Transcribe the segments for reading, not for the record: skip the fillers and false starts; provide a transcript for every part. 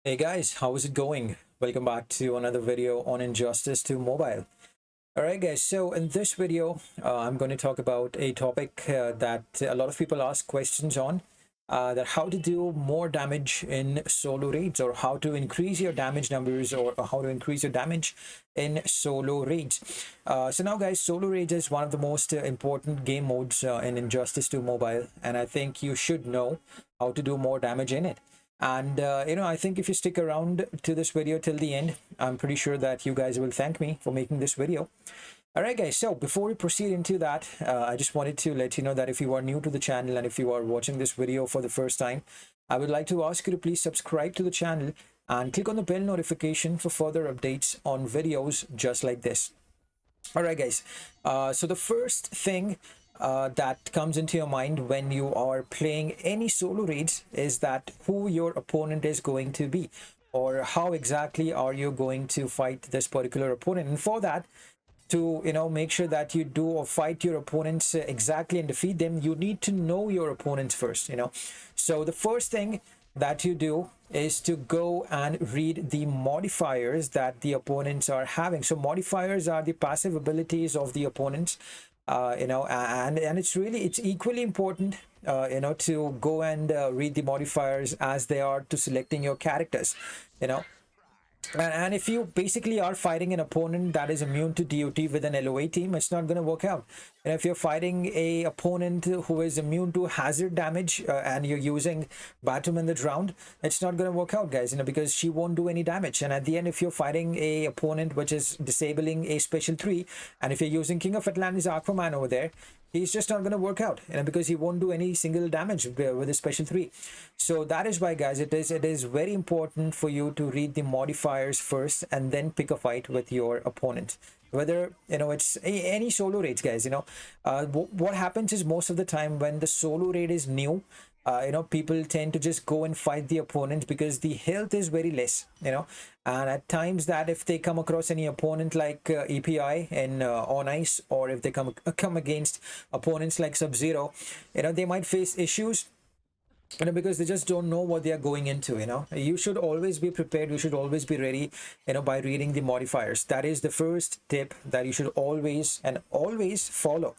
Hey guys, how is it going? Welcome back to another video on Injustice to Mobile. Alright guys, so in this video, I'm going to talk about a topic that a lot of people ask questions on, that how to do more damage in solo raids, or how to increase your damage numbers, or how to increase your damage in solo raids. So now guys, solo raids is one of the most important game modes in Injustice to Mobile, and I think you should know how to do more damage in it. And I think if you stick around to this video till the end, I'm pretty sure that you guys will thank me for making this video. All right, guys. So before we proceed into that, I just wanted to let you know that if you are new to the channel and if you are watching this video for the first time, I would like to ask you to please subscribe to the channel and click on the bell notification for further updates on videos just like this. All right, guys. So the first thing that comes into your mind when you are playing any solo raids is that who your opponent is going to be, or how exactly are you going to fight this particular opponent. And for that, to make sure that you do or fight your opponents exactly and defeat them, you need to know your opponents first. So the first thing that you do is to go and read the modifiers that the opponents are having. So modifiers are the passive abilities of the opponents, and it's equally important to go and read the modifiers as they are to selecting your characters. you know and if you basically are fighting an opponent that is immune to DOT with an LOA team, it's not going to work out. And if you're fighting a opponent who is immune to hazard damage, and you're using Batum in the round, it's not going to work out, guys, because she won't do any damage. And at the end, if you're fighting a opponent which is disabling a special 3, and if you're using King of Atlantis Aquaman over there, he's just not going to work out, because he won't do any single damage with a special 3. So that is why, guys, it is very important for you to read the modifiers first and then pick a fight with your opponent, whether it's any solo raids, guys. What happens is, most of the time when the solo raid is new, people tend to just go and fight the opponent because the health is very less. And at times, that if they come across any opponent like EPI in on ice, or if they come against opponents like Sub-Zero, they might face issues, because they just don't know what they are going into. You should always be prepared, you should always be ready, by reading the modifiers. That is the first tip that you should always and always follow.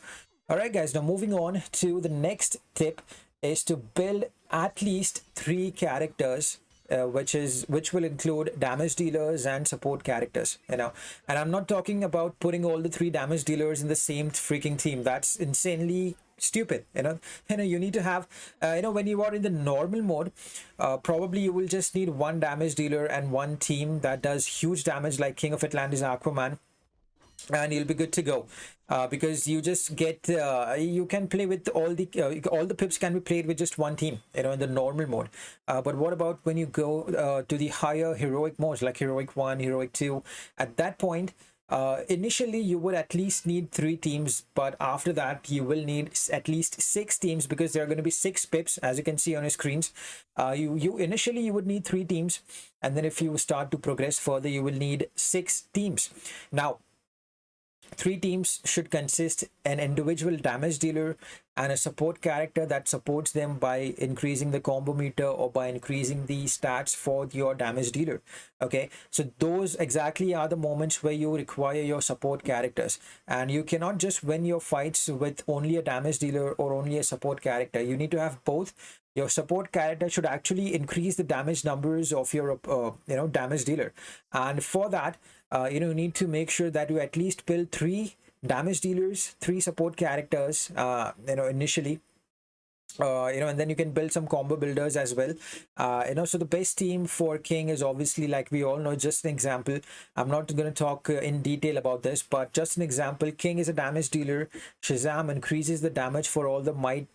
All right, guys, now moving on to the next tip is to build at least 3 characters, which will include damage dealers and support characters. And I'm not talking about putting all the 3 damage dealers in the same freaking team. That's insanely stupid. You need to have, when you are in the normal mode, probably you will just need 1 damage dealer and 1 team that does huge damage, like King of Atlantis Aquaman, and you'll be good to go. Because you just get, you can play with all the pips can be played with just 1 team, in the normal mode. But what about when you go to the higher heroic modes, like Heroic 1, Heroic 2? At that point, initially you would at least need 3 teams, but after that you will need at least 6 teams, because there are going to be 6 pips, as you can see on your screens. You initially you would need 3 teams, and then if you start to progress further, you will need 6 teams. Now, 3 teams should consist an individual damage dealer and a support character that supports them by increasing the combo meter or by increasing the stats for your damage dealer. Okay, so those exactly are the moments where you require your support characters, and you cannot just win your fights with only a damage dealer or only a support character. You need to have both. Your support character should actually increase the damage numbers of your damage dealer, and for that, you need to make sure that you at least build 3 damage dealers, 3 support characters, initially. And then you can build some combo builders as well. So the best team for King is, obviously, like we all know, just an example. I'm not going to talk in detail about this, but just an example. King is a damage dealer. Shazam increases the damage for all the might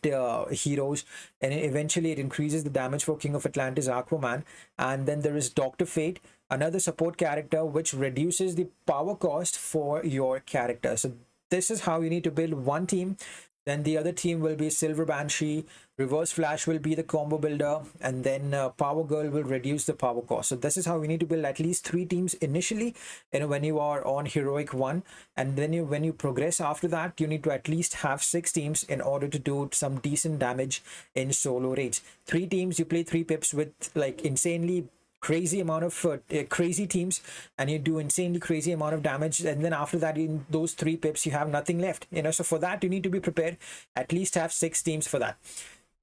heroes, and eventually it increases the damage for King of Atlantis Aquaman. And then there is Dr. Fate, another support character, which reduces the power cost for your character. So this is how you need to build 1 team. Then the other team will be Silver Banshee, Reverse Flash will be the combo builder, and then Power Girl will reduce the power cost. So this is how we need to build at least 3 teams initially, when you are on Heroic 1. And then when you progress after that, you need to at least have 6 teams in order to do some decent damage in solo raids. 3 teams, you play 3 pips with like insanely crazy amount of crazy teams, and you do insanely crazy amount of damage, and then after that, in those 3 pips, you have nothing left. So for that, you need to be prepared. At least have 6 teams for that.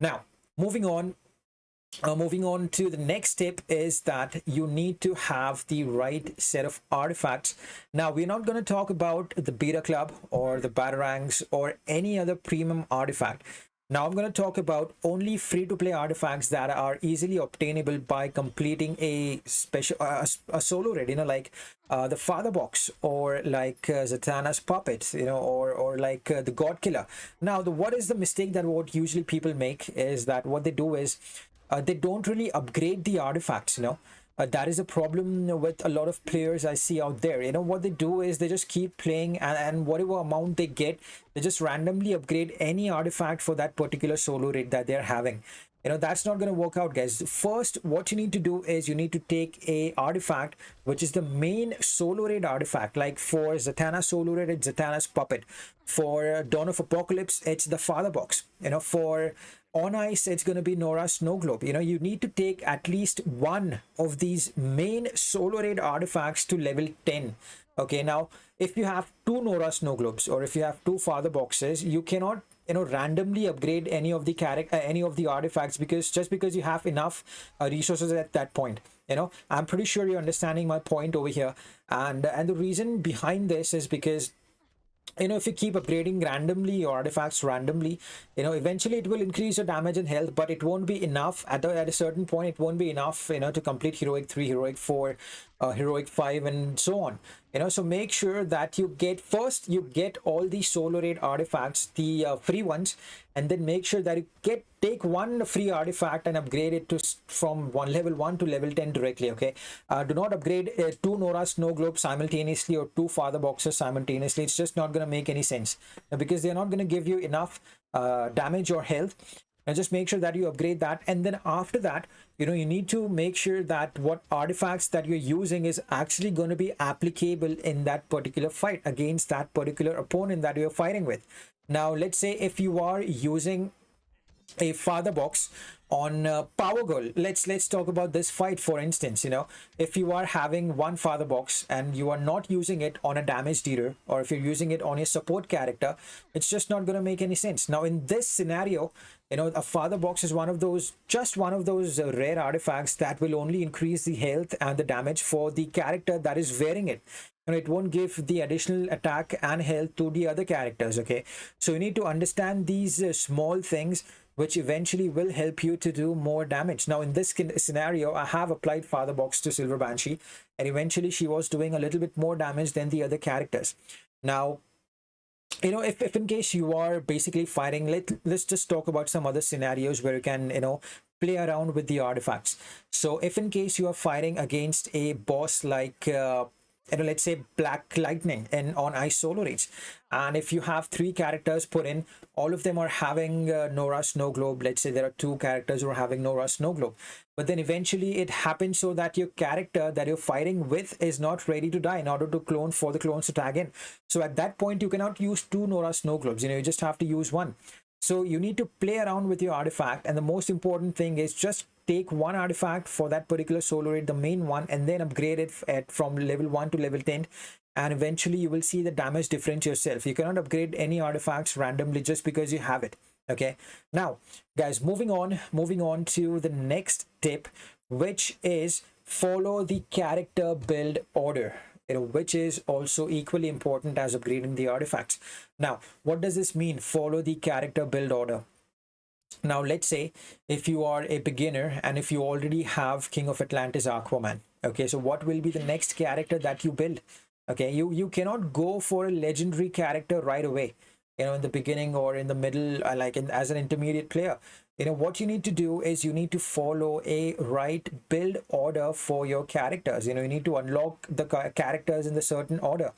Now, moving on. Moving on to the next tip is that you need to have the right set of artifacts. Now, we're not going to talk about the beta club or the batarangs or any other premium artifact. Now, I'm going to talk about only free-to-play artifacts that are easily obtainable by completing a special a solo raid, like the Father Box, or like Zatanna's Puppet, or like the God Killer. Now, what is the mistake that what usually people make is that what they do is they don't really upgrade the artifacts. That is a problem with a lot of players I see out there. What they do is they just keep playing, and whatever amount they get, they just randomly upgrade any artifact for that particular solo raid that they're having. That's not going to work out, guys. First, what you need to do is you need to take a artifact which is the main solo raid artifact. Like for Zatanna solo raid, it's Zatanna's Puppet. For Dawn of Apocalypse, it's the Father Box. For On Ice, it's going to be Nora's Snow Globe. You need to take at least one of these main solo raid artifacts to level 10. Okay, now if you have 2 Nora Snow Globes, or if you have 2 Father Boxes, you cannot randomly upgrade any of the artifacts, because just because you have enough resources at that point. I'm pretty sure you're understanding my point over here, and the reason behind this is because if you keep upgrading randomly your artifacts randomly, eventually it will increase your damage and health, but it won't be enough at a certain point. It won't be enough to complete heroic 3, heroic 4, heroic 5, and so on. So make sure that you get all the solo raid artifacts, the free ones, and then make sure that you take one free artifact and upgrade it to from level 1 to level 10 directly. Okay, do not upgrade 2 Nora Snow Globes simultaneously or 2 Father Boxes simultaneously. It's just not going to make any sense, because they're not going to give you enough damage or health. And just make sure that you upgrade that, and then after that, you need to make sure that what artifacts that you're using is actually going to be applicable in that particular fight against that particular opponent that you're fighting with. Now, let's say if you are using a Father Box on Power Girl. Let's talk about this fight, for instance. If you are having one Father Box and you are not using it on a damage dealer, or if you're using it on a support character, it's just not going to make any sense. Now, in this scenario, a Father Box is one of those rare artifacts that will only increase the health and the damage for the character that is wearing it. It won't give the additional attack and health to the other characters. Okay, so you need to understand these small things, which eventually will help you to do more damage. Now, in this scenario, I have applied Father Box to Silver Banshee, and eventually she was doing a little bit more damage than the other characters. Now, if in case you are basically fighting, let's just talk about some other scenarios where you can play around with the artifacts. So if in case you are fighting against a boss like let's say Black Lightning and on Ice solo raids, and if you have 3 characters put in, all of them are having Nora Snow Globe. Let's say there are 2 characters who are having Nora Snow Globe, but then eventually it happens so that your character that you're fighting with is not ready to die in order to clone for the clones to tag in. So at that point, you cannot use 2 Nora Snow Globes. You just have to use one. So you need to play around with your artifact, and the most important thing is just take one artifact for that particular solo raid, the main one, and then upgrade it from level 1 to level 10, and eventually you will see the damage difference yourself. You cannot upgrade any artifacts randomly just because you have it. Okay, now guys, moving on to the next tip, which is follow the character build order, which is also equally important as upgrading the artifacts. Now, what does this mean, follow the character build order? Now, let's say if you are a beginner and if you already have King of Atlantis Aquaman, okay, so what will be the next character that you build? Okay, you cannot go for a legendary character right away, in the beginning or in the middle, as an intermediate player. What you need to do is you need to follow a right build order for your characters. You need to unlock the characters in the certain order.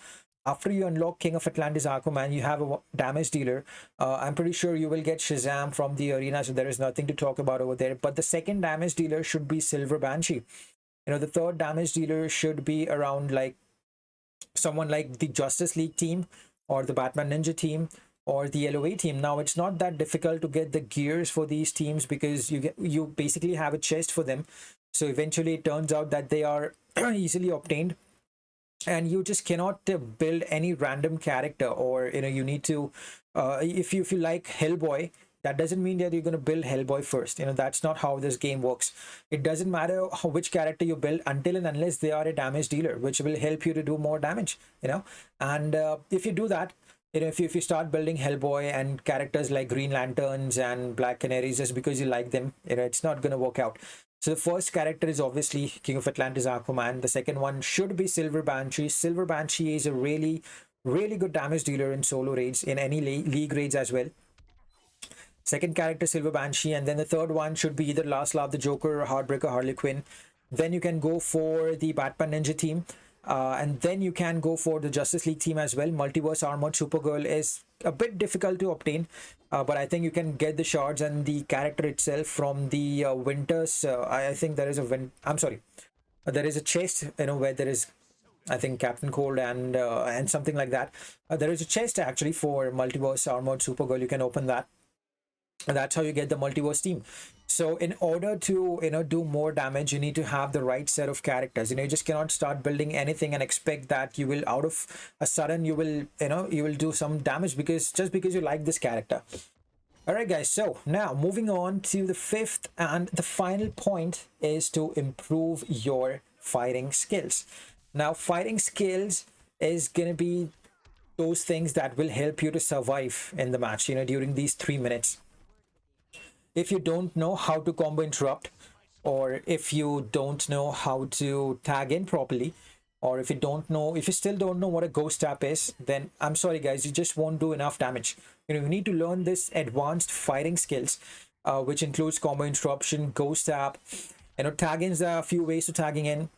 After you unlock King of Atlantis Aquaman, you have a damage dealer. I'm pretty sure you will get Shazam from the arena, so there is nothing to talk about over there. But the second damage dealer should be Silver Banshee. The third damage dealer should be around like someone like the Justice League team or the Batman Ninja team or the LOA team. Now, it's not that difficult to get the gears for these teams because you basically have a chest for them. So eventually it turns out that they are easily obtained, and you just cannot build any random character. Or you need to if you like Hellboy, that doesn't mean that you're going to build Hellboy first. That's not how this game works. It doesn't matter which character you build until and unless they are a damage dealer, which will help you to do more damage. And if you do that, if you start building Hellboy and characters like Green Lanterns and Black Canaries just because you like them, it's not going to work out. So the first character is obviously King of Atlantis, Aquaman. The second one should be Silver Banshee. Silver Banshee is a really, really good damage dealer in solo raids, in any league raids as well. Second character, Silver Banshee. And then the third one should be either Last Laugh the Joker or Heartbreaker Harley Quinn. Then you can go for the Batman Ninja team. And then you can go for the Justice League team as well. Multiverse Armored Supergirl is a bit difficult to obtain, but I think you can get the shards and the character itself from the Winters. I think there is a I'm sorry, there is a chest, where there is, I think, Captain Cold and something like that. There is a chest actually for Multiverse Armored Supergirl. You can open that. That's how you get the multiverse team. So in order to do more damage, you need to have the right set of characters. You just cannot start building anything and expect that you will, out of a sudden, you will do some damage just because you like this character. All right, guys, so now moving on to the fifth and the final point is to improve your fighting skills. Now, fighting skills is going to be those things that will help you to survive in the match, during these 3 minutes. If you don't know how to combo interrupt, or if you don't know how to tag in properly, or if you still don't know what a ghost tap is, then I'm sorry guys, you just won't do enough damage. You need to learn this advanced fighting skills, which includes combo interruption, ghost tap. Tag-ins, there are a few ways to tagging in,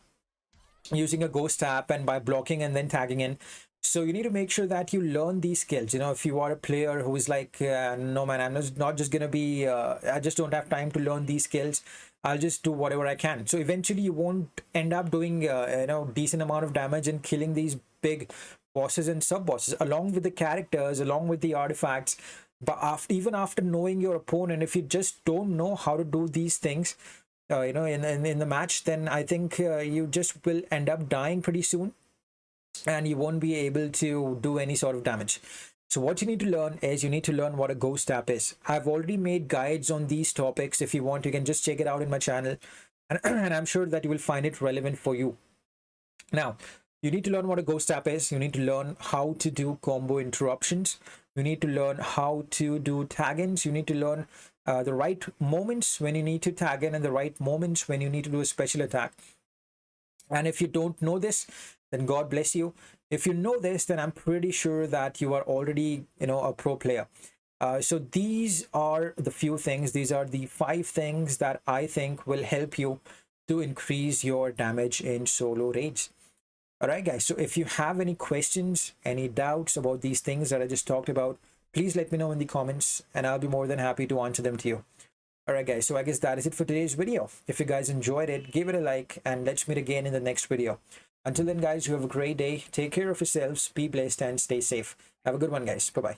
using a ghost tap and by blocking and then tagging in. So you need to make sure that you learn these skills. If you are a player who is like, no man, I'm not just gonna be, I just don't have time to learn these skills, I'll just do whatever I can. So eventually you won't end up doing decent amount of damage and killing these big bosses and sub bosses along with the characters, along with the artifacts. But even after knowing your opponent, if you just don't know how to do these things in the match, then I think you just will end up dying pretty soon, and you won't be able to do any sort of damage. So what you need to learn is, you need to learn what a ghost tap is. I've already made guides on these topics. If you want, you can just check it out in my channel, and I'm sure that you will find it relevant for you. Now, you need to learn what a ghost tap is. You need to learn how to do combo interruptions. You need to learn how to do tag-ins. You need to learn the right moments when you need to tag in and the right moments when you need to do a special attack. And if you don't know this, then God bless you. If you know this, then I'm pretty sure that you are already, a pro player. So these are the few things. These are the 5 things that I think will help you to increase your damage in solo raids. All right, guys. So if you have any questions, any doubts about these things that I just talked about, please let me know in the comments, and I'll be more than happy to answer them to you. All right, guys. So I guess that is it for today's video. If you guys enjoyed it, give it a like, and let's meet again in the next video. Until then, guys, you have a great day. Take care of yourselves. Be blessed and stay safe. Have a good one, guys. Bye-bye.